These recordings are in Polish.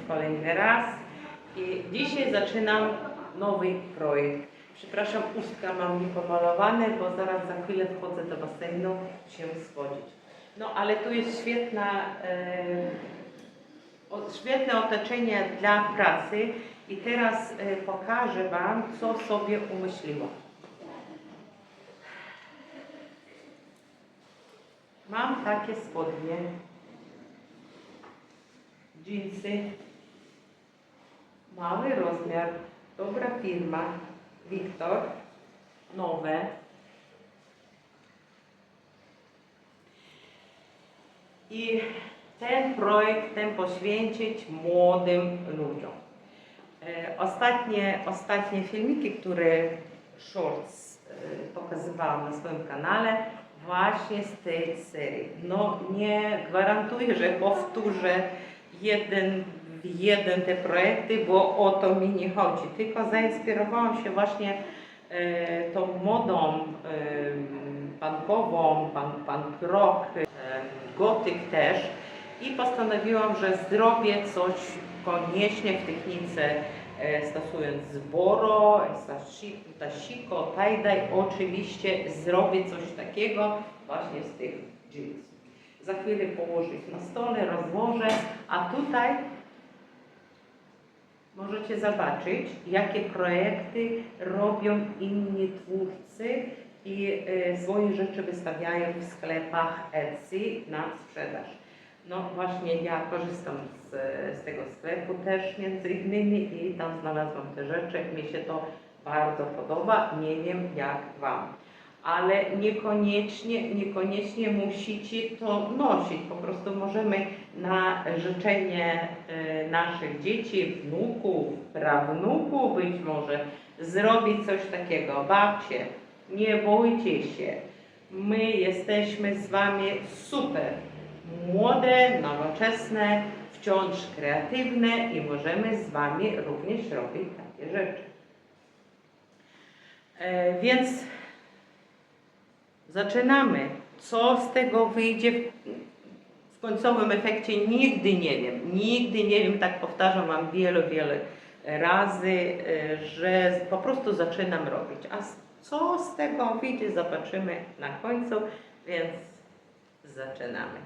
kolejny raz i dzisiaj zaczynam nowy projekt. Przepraszam, ustka mam niepomalowane, bo zaraz za chwilę wchodzę do basenu się schodzić. No ale tu jest świetne otoczenie dla pracy i teraz pokażę Wam, co sobie umyśliłam. Mam takie spodnie, dżinsy, mały rozmiar, dobra firma, Wiktor, nowe. I ten projekt chcę poświęcić młodym ludziom. Ostatnie filmiki, które shorts pokazywałam na swoim kanale, właśnie z tej serii. No nie gwarantuję, że powtórzę jeden w jeden te projekty, bo o to mi nie chodzi. Tylko zainspirowałam się właśnie tą modą punkową, punk rock, gotyk też i postanowiłam, że zrobię coś koniecznie w technice stosując zboro, sashiko, tie-dye, oczywiście zrobię coś takiego właśnie z tych jeansów. Za chwilę położę ich na stole, rozłożę, a tutaj możecie zobaczyć, jakie projekty robią inni twórcy i swoje rzeczy wystawiają w sklepach Etsy na sprzedaż. No właśnie ja korzystam z tego sklepu też między innymi i tam znalazłam te rzeczy. Mi się to bardzo podoba, nie wiem jak Wam. Ale niekoniecznie musicie to nosić. Po prostu możemy na życzenie naszych dzieci, wnuków, prawnuków być może zrobić coś takiego. Babcie, nie bójcie się. My jesteśmy z Wami super. Młode, nowoczesne, wciąż kreatywne i możemy z Wami również robić takie rzeczy. Więc zaczynamy. Co z tego wyjdzie w końcowym efekcie? Nigdy nie wiem. Nigdy nie wiem, tak powtarzam Wam wiele razy, że po prostu zaczynam robić. A co z tego wyjdzie, zobaczymy na końcu, więc zaczynamy.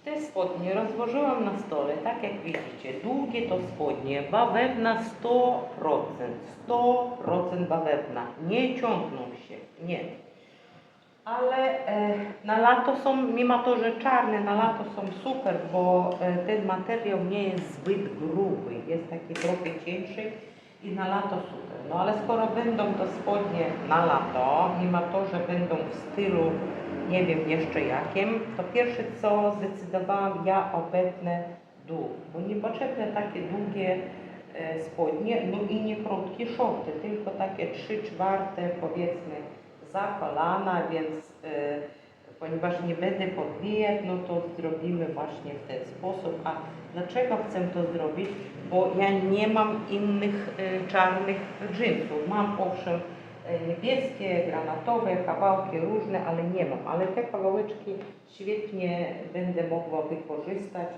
Te spodnie rozłożyłam na stole, tak jak widzicie. Długie to spodnie, bawełna 100% bawełna. Nie ciągną się, nie. Ale na lato są, mimo to, że czarne, na lato są super, bo ten materiał nie jest zbyt gruby, jest taki trochę cieńszy i na lato super. No ale skoro będą to spodnie na lato, mimo to, że będą w stylu nie wiem jeszcze jakim, to pierwsze co zdecydowałam, ja obetnę dół, bo niepotrzebne takie długie spodnie, no i nie krótkie shorty, tylko takie 3/4 powiedzmy za kolana, więc ponieważ nie będę podwijać, no to zrobimy właśnie w ten sposób. A dlaczego chcę to zrobić? Bo ja nie mam innych czarnych dżinsów. Mam owszem niebieskie, granatowe, kawałki różne, ale nie mam. Ale te kawałeczki świetnie będę mogła wykorzystać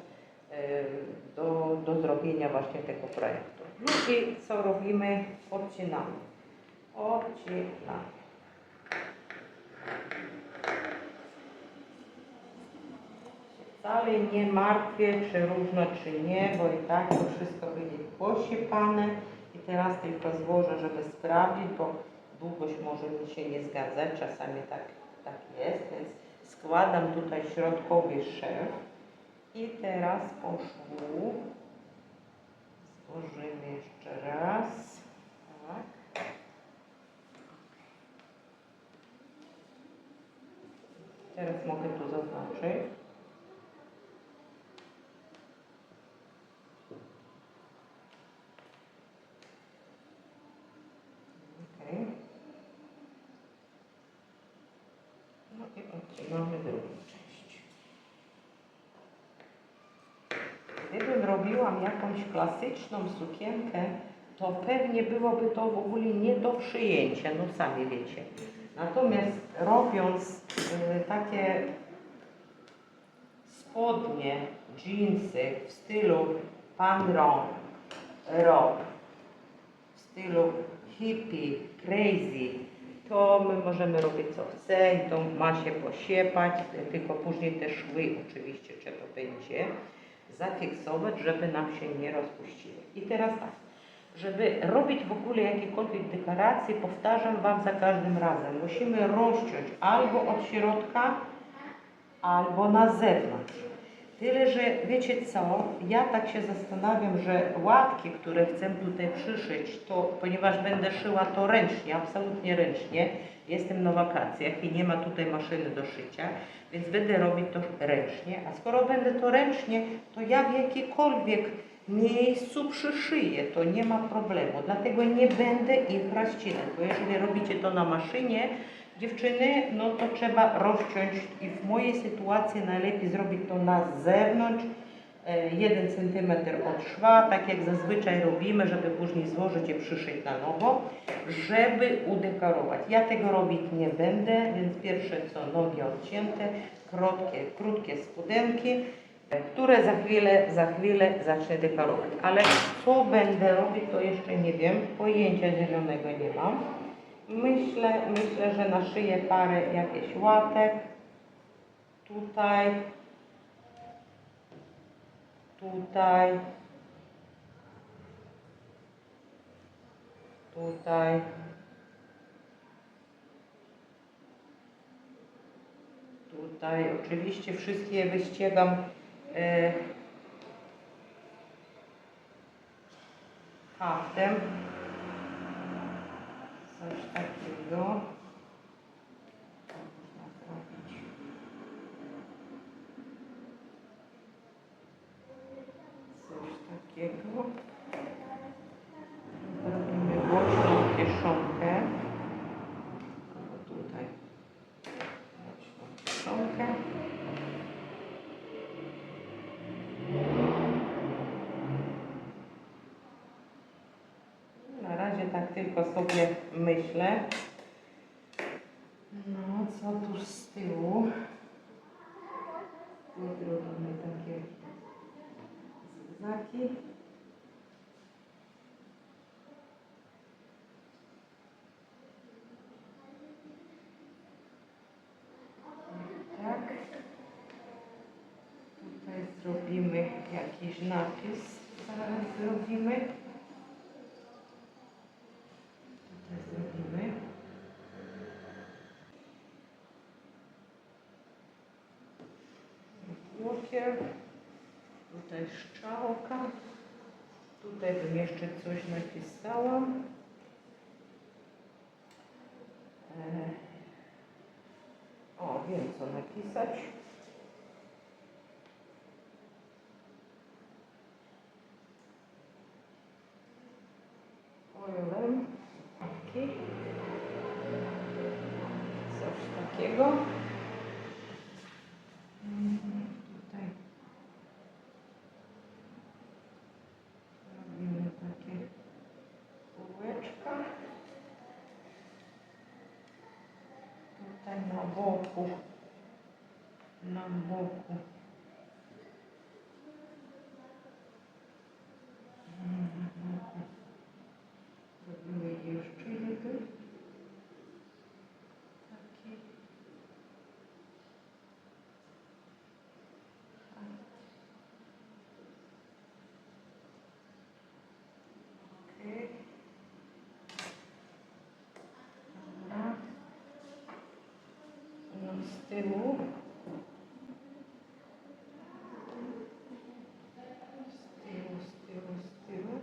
do zrobienia właśnie tego projektu. No i co robimy? Odcinamy. Wcale nie martwię, czy równo, czy nie, bo i tak to wszystko będzie posiepane. I teraz tylko złożę, żeby sprawdzić, bo długość może mi się nie zgadzać, czasami tak jest, więc składam tutaj środkowy szef. I teraz po szwu złożymy jeszcze raz. Tak. Teraz mogę tu zaznaczyć. Okay. No i odcinamy drugą część. Gdybym robiłam jakąś klasyczną sukienkę, to pewnie byłoby to w ogóle nie do przyjęcia, no sami wiecie. Natomiast robiąc takie spodnie, dżinsy w stylu pan rąk, rob w stylu hippie, crazy, to my możemy robić co chce i to ma się posiepać, tylko później te szwy oczywiście trzeba będzie zafiksować, żeby nam się nie rozpuściły. I teraz tak, żeby robić w ogóle jakiekolwiek dekoracje, powtarzam Wam za każdym razem, musimy rozciąć albo od środka, albo na zewnątrz. Tyle, że wiecie co, ja tak się zastanawiam, że łatki, które chcę tutaj przyszyć, to ponieważ będę szyła to ręcznie, absolutnie ręcznie, jestem na wakacjach i nie ma tutaj maszyny do szycia, więc będę robić to ręcznie, a skoro będę to ręcznie, to ja w jakiekolwiek miejscu przyszyję, to nie ma problemu, dlatego nie będę ich rozcinać, bo jeżeli robicie to na maszynie, dziewczyny, no to trzeba rozciąć i w mojej sytuacji najlepiej zrobić to na zewnątrz, 1 cm od szwa, tak jak zazwyczaj robimy, żeby później złożyć i przyszyć na nowo, żeby udekorować. Ja tego robić nie będę, więc pierwsze co, nogi odcięte, krótkie spodenki, które za chwilę zacznę dekorować. Ale co będę robić, to jeszcze nie wiem, pojęcia zielonego nie mam. Myślę, że naszyję parę jakichś łatek. Tutaj. Tutaj. Tutaj. Tutaj. Oczywiście wszystkie wyścigam haftem. Coś takiego. Można zrobić. Coś takiego. Zrobimy boczną kieszonkę. Tutaj boczną kieszonkę. Na razie tak tylko sobie myślę. No, co tu z tyłu? Tu zrobimy takie zygzaki. Tak. Tutaj zrobimy jakiś napis. Zaraz zrobimy. Tutaj zrobimy. Łokier. Tutaj strzałka. Tutaj bym jeszcze coś napisałam. O, wiem co napisać. Olem. Okay. Coś takiego. Tutaj robimy takie kółeczka. Tutaj na boku. Robimy jeszcze jeden. Taki. Okay. Dobra. No z tyłu. Z tyłu.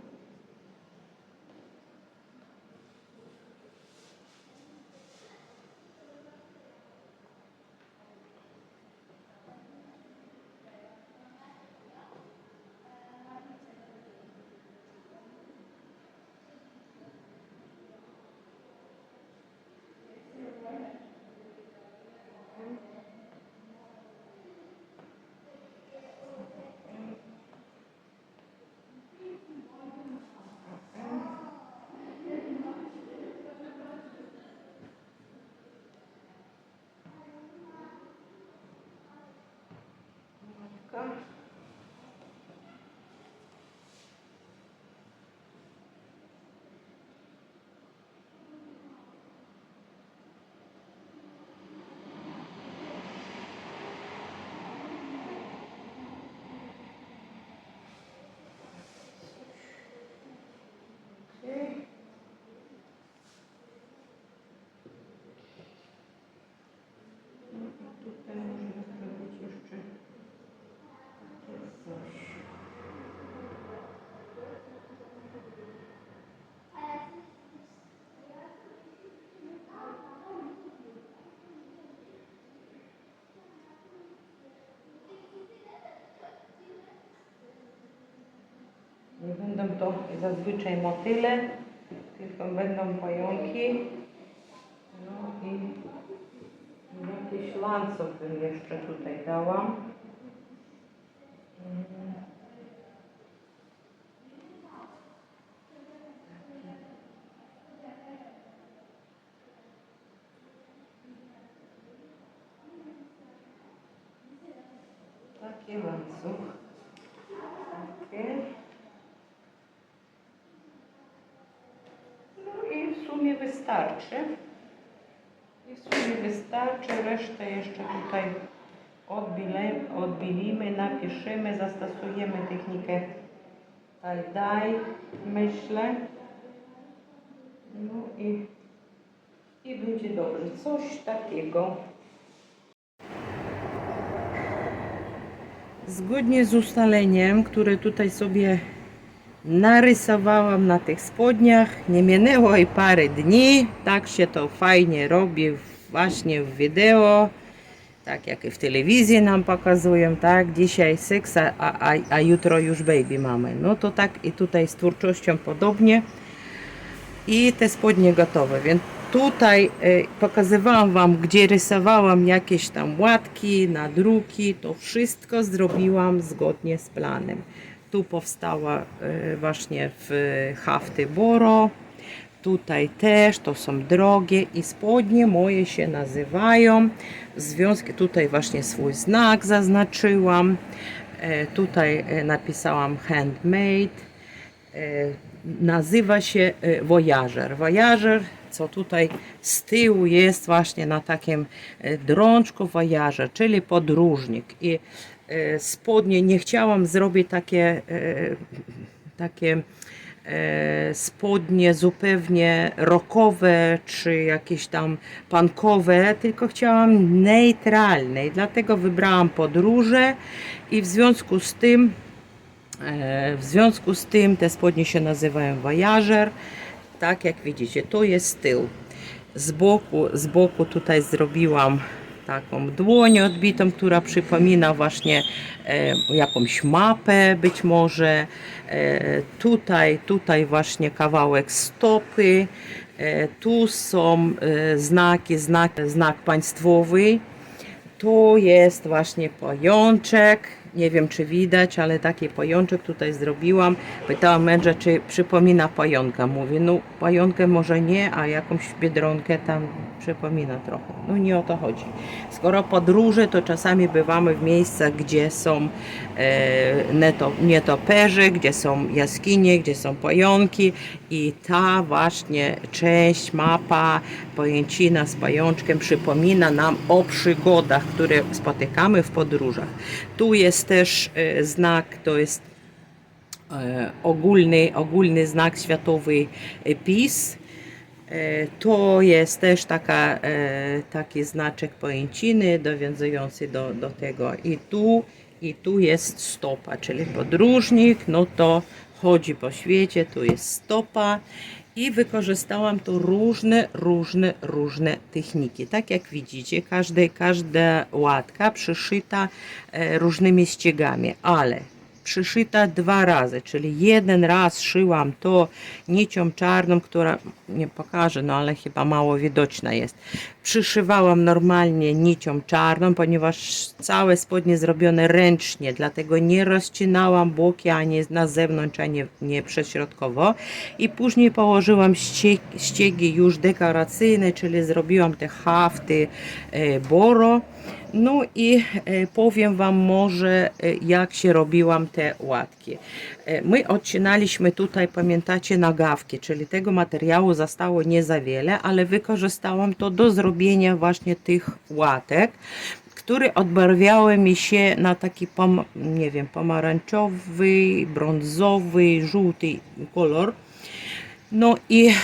Nie będą to zazwyczaj motyle, tylko będą pająki. No i jakiś łańcuch bym jeszcze tutaj dała. Taki łańcuch. Takie. No i w sumie wystarczy. Resztę jeszcze tutaj odbilimy, napiszemy, zastosujemy technikę tie-dye, myślę. No i będzie dobrze. Coś takiego. Zgodnie z ustaleniem, które tutaj sobie narysowałam na tych spodniach, nie minęło i parę dni, tak się to fajnie robi właśnie w wideo, tak jak i w telewizji nam pokazują, tak, dzisiaj seks, a jutro już baby mamy. No to tak i tutaj z twórczością podobnie i te spodnie gotowe, więc tutaj pokazywałam Wam, gdzie rysowałam jakieś tam łatki, nadruki, to wszystko zrobiłam zgodnie z planem. Tu powstała właśnie w hafty Boro, tutaj też, to są drogie i spodnie moje się nazywają, związki, tutaj właśnie swój znak zaznaczyłam, tutaj napisałam handmade, nazywa się Voyager. Voyager, co tutaj z tyłu jest właśnie na takim drążku Voyager, czyli podróżnik. I spodnie nie chciałam zrobić takie spodnie zupełnie rockowe czy jakieś tam punkowe, tylko chciałam neutralne i dlatego wybrałam podróże i w związku z tym te spodnie się nazywają Voyager. Tak jak widzicie, to jest tył. Z boku tutaj zrobiłam taką dłoń odbitą, która przypomina właśnie jakąś mapę być może. Tutaj właśnie kawałek stopy. Tu są znak państwowy. Tu jest właśnie pajączek. Nie wiem, czy widać, ale taki pajączek tutaj zrobiłam. Pytałam męża, czy przypomina pająka. Mówi, no pająkę może nie, a jakąś biedronkę tam przypomina trochę. No nie o to chodzi. Skoro podróże, to czasami bywamy w miejscach, gdzie są nietoperze, gdzie są jaskinie, gdzie są pająki i ta właśnie część, mapa, pojęcina z pajączkiem przypomina nam o przygodach, które spotykamy w podróżach. Tu jest też znak, to jest ogólny znak światowy PiS. To jest też taki znaczek pojęciny dowiązujący do tego. I tu jest stopa, czyli podróżnik, no to chodzi po świecie, tu jest stopa. I wykorzystałam tu różne techniki. Tak jak widzicie, każda łatka przyszyta różnymi ściegami, ale przyszyta dwa razy, czyli jeden raz szyłam to nicią czarną, która nie pokażę, no ale chyba mało widoczna jest. Przyszywałam normalnie nicią czarną, ponieważ całe spodnie zrobione ręcznie, dlatego nie rozcinałam boki ani na zewnątrz, ani nie prześrodkowo. I później położyłam ściegi już dekoracyjne, czyli zrobiłam te hafty Boro. No i powiem Wam może, jak się robiłam te łatki. My odcinaliśmy tutaj, pamiętacie, nagawki, czyli tego materiału zostało nie za wiele, ale wykorzystałam to do zrobienia właśnie tych łatek, które odbarwiały mi się na taki, nie wiem, pomarańczowy, brązowy, żółty kolor. No i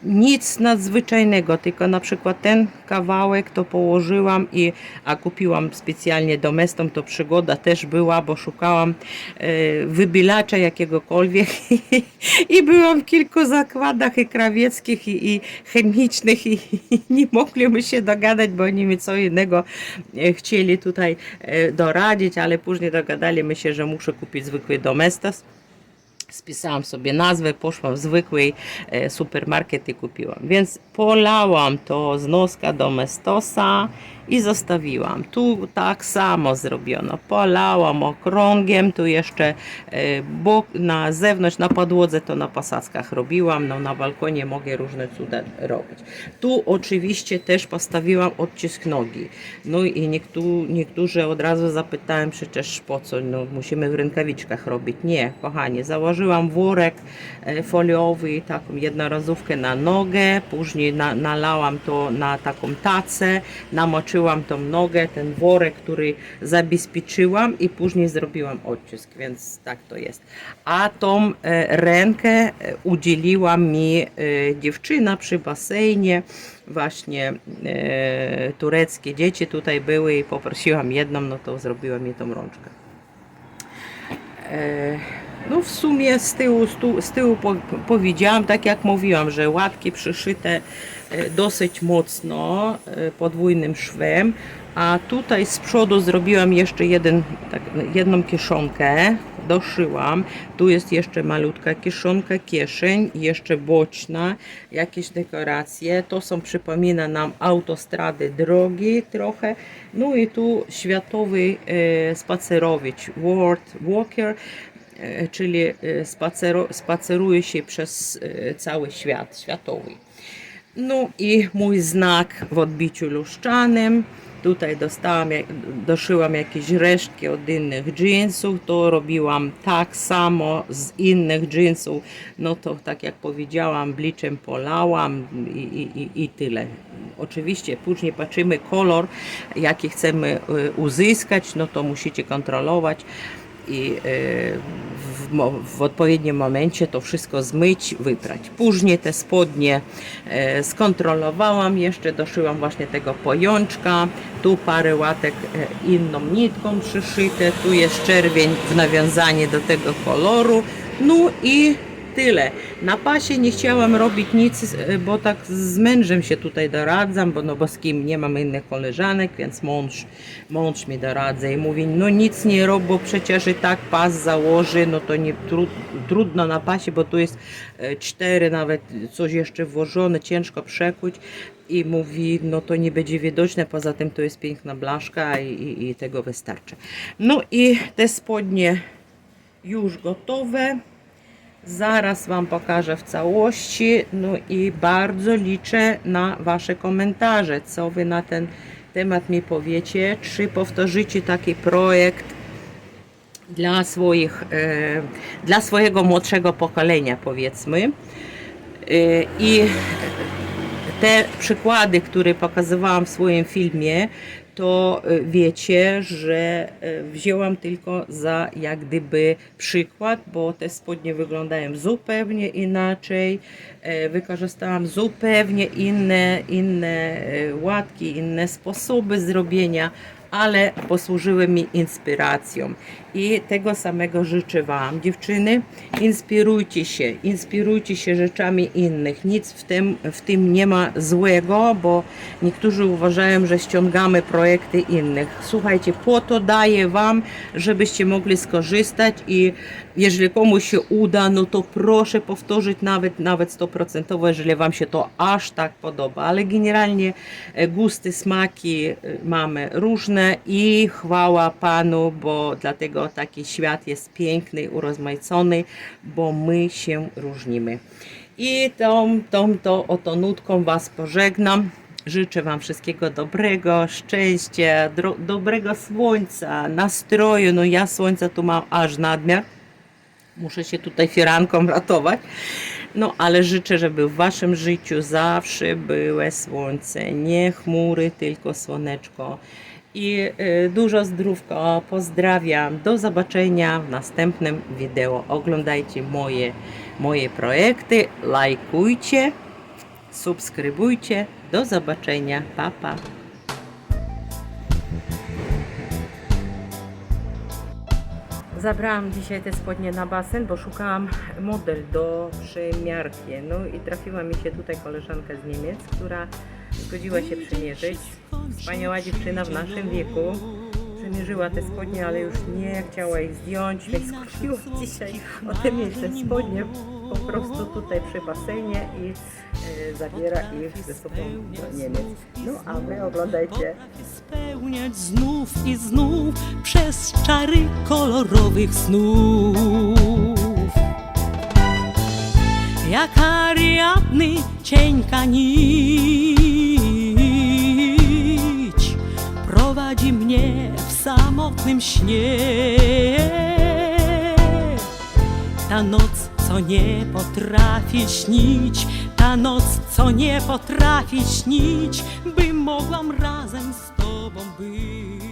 nic nadzwyczajnego, tylko na przykład ten kawałek to położyłam a kupiłam specjalnie domestom, to przygoda też była, bo szukałam wybielacza jakiegokolwiek i byłam w kilku zakładach i krawieckich i chemicznych i nie mogliśmy się dogadać, bo oni mi co innego chcieli tutaj doradzić, ale później dogadaliśmy się, że muszę kupić zwykły domestos. Spisałam sobie nazwę, poszłam w zwykły supermarket i kupiłam. Więc polałam to z noska domestosa i zostawiłam. Tu tak samo zrobiono. Polałam okrągiem, tu jeszcze na zewnątrz, na podłodze to na posadzkach robiłam. No, na balkonie mogę różne cuda robić. Tu oczywiście też postawiłam odcisk nogi. No i niektórzy od razu zapytałem, przecież po co, no, musimy w rękawiczkach robić. Nie, kochanie, założyłam worek foliowy, taką jednorazówkę na nogę, później nalałam to na taką tacę, namoczyłam tą nogę, ten worek, który zabezpieczyłam i później zrobiłam odcisk, więc tak to jest. A tą rękę udzieliła mi dziewczyna przy basenie, właśnie tureckie dzieci tutaj były i poprosiłam jedną, no to zrobiłam jej tą rączkę. No w sumie z tyłu powiedziałam, tak jak mówiłam, że łatki przyszyte dosyć mocno podwójnym szwem, a tutaj z przodu zrobiłam jeszcze jedną kieszonkę, doszyłam. Tu jest jeszcze malutka kieszonka, kieszeń, jeszcze boczna, jakieś dekoracje. To są, przypomina nam autostrady, drogi trochę. No i tu światowy spacerowicz, World Walker, czyli spaceruje się przez cały świat, światowy. No i mój znak w odbiciu luszczanym. Tutaj doszyłam jakieś resztki od innych jeansów, to robiłam tak samo z innych jeansów, no to tak jak powiedziałam, bliczem polałam i tyle. Oczywiście później patrzymy kolor, jaki chcemy uzyskać, no to musicie kontrolować i w odpowiednim momencie to wszystko zmyć, wyprać. Później te spodnie skontrolowałam, jeszcze doszyłam właśnie tego pojączka, tu parę łatek inną nitką przyszyte, tu jest czerwień w nawiązanie do tego koloru, no i tyle. Na pasie nie chciałam robić nic, bo tak z mężem się tutaj doradzam, bo z kim nie mam innych koleżanek, więc mąż mi doradza i mówi, no nic nie rób, bo przecież i tak pas założy, no to nie trudno na pasie, bo tu jest 4 nawet coś jeszcze włożone, ciężko przekuć. I mówi, no to nie będzie widoczne, poza tym to jest piękna blaszka i tego wystarczy. No i te spodnie już gotowe. Zaraz Wam pokażę w całości, no i bardzo liczę na Wasze komentarze, co Wy na ten temat mi powiecie, czy powtórzycie taki projekt dla swojego młodszego pokolenia, powiedzmy. I te przykłady, które pokazywałam w swoim filmie, to wiecie, że wzięłam tylko za jak gdyby przykład, bo te spodnie wyglądają zupełnie inaczej. Wykorzystałam zupełnie inne łatki, inne sposoby zrobienia, ale posłużyły mi inspiracją. I tego samego życzę Wam, dziewczyny. Inspirujcie się rzeczami innych. Nic w tym nie ma złego, bo niektórzy uważają, że ściągamy projekty innych. Słuchajcie, po to daję Wam, żebyście mogli skorzystać i jeżeli komuś się uda, no to proszę powtórzyć nawet 100%, jeżeli Wam się to aż tak podoba. Ale generalnie gusty, smaki mamy różne i chwała Panu, bo dlatego taki świat jest piękny, urozmaicony, bo my się różnimy. I tą oto nutką Was pożegnam. Życzę Wam wszystkiego dobrego, szczęścia, dobrego słońca, nastroju. No ja słońca tu mam aż nadmiar. Muszę się tutaj firanką ratować. No ale życzę, żeby w Waszym życiu zawsze było słońce. Nie chmury, tylko słoneczko. I dużo zdrówka. Pozdrawiam. Do zobaczenia w następnym wideo. Oglądajcie moje projekty. Lajkujcie. Subskrybujcie. Do zobaczenia. Pa, pa. Zabrałam dzisiaj te spodnie na basen, bo szukałam model do przymiarki. No i trafiła mi się tutaj koleżanka z Niemiec, która zgodziła się przymierzyć. Wspaniała dziewczyna w naszym wieku. przymierzyła te spodnie, ale już nie chciała ich zdjąć, więc kupiła dzisiaj ode mnie te spodnie po prostu tutaj przy basenie i zabiera ich ze sobą do Niemiec. No a wy oglądajcie. Spełniać znów i znów przez czary kolorowych snów. Jak Ariadny cienka nić prowadzi mnie w samotnym śnie. Ta noc, co nie potrafi śnić, ta noc, co nie potrafi śnić, by mogłam razem z Tobą być.